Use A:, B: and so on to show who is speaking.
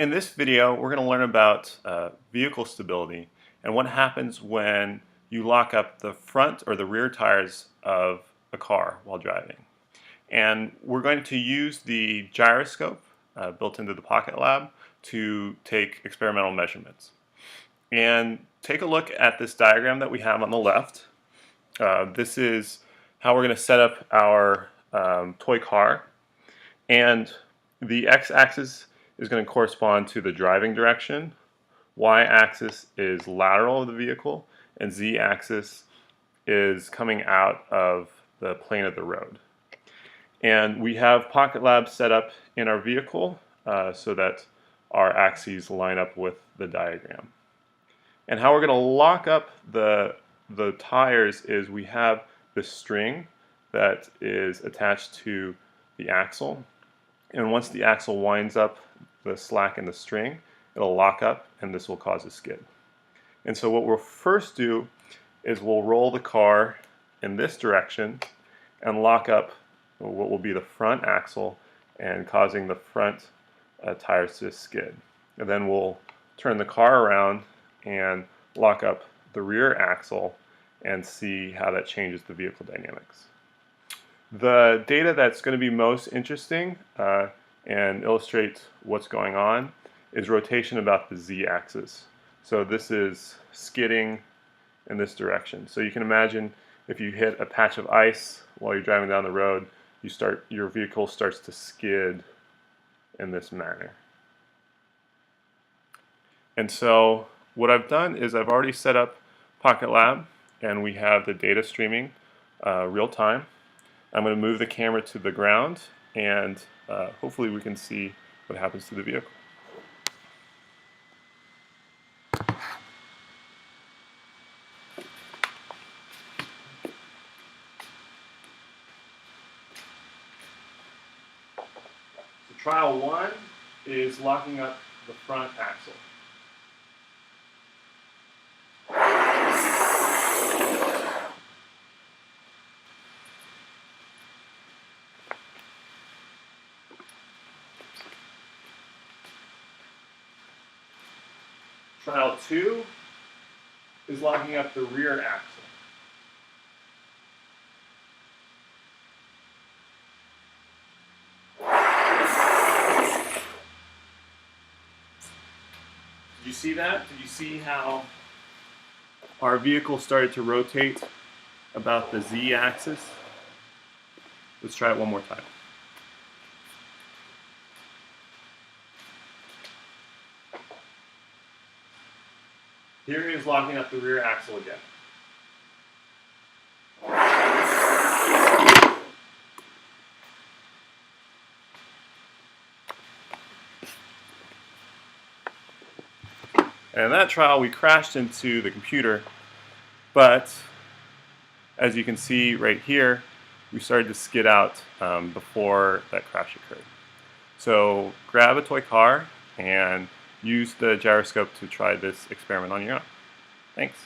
A: In this video, we're going to learn about vehicle stability and what happens when you lock up the front or the rear tires of a car while driving. And we're going to use the gyroscope built into the Pocket Lab to take experimental measurements. And take a look at this diagram that we have on the left. This is how we're going to set up our toy car. And the x-axis is going to correspond to the driving direction, y-axis is lateral of the vehicle, and z-axis is coming out of the plane of the road. And we have Pocket Lab set up in our vehicle so that our axes line up with the diagram. And how we're going to lock up the tires is we have this string that is attached to the axle. And once the axle winds up the slack in the string, it'll lock up and this will cause a skid. And so what we'll first do is we'll roll the car in this direction and lock up what will be the front axle and causing the front tires to skid. And then we'll turn the car around and lock up the rear axle and see how that changes the vehicle dynamics. The data that's going to be most interesting and illustrate what's going on is rotation about the z-axis. So this is skidding in this direction. So you can imagine if you hit a patch of ice while you're driving down the road, your vehicle starts to skid in this manner. And so what I've done is I've already set up Pocket Lab and we have the data streaming real time. I'm going to move the camera to the ground and hopefully we can see what happens to the vehicle. So trial 1 is locking up the front axle. Trial 2 is locking up the rear axle. Did you see that? Did you see how our vehicle started to rotate about the z-axis? Let's try it one more time. Here he is locking up the rear axle again. And in that trial we crashed into the computer, but as you can see right here, we started to skid out before that crash occurred. So grab a toy car and use the gyroscope to try this experiment on your own. Thanks.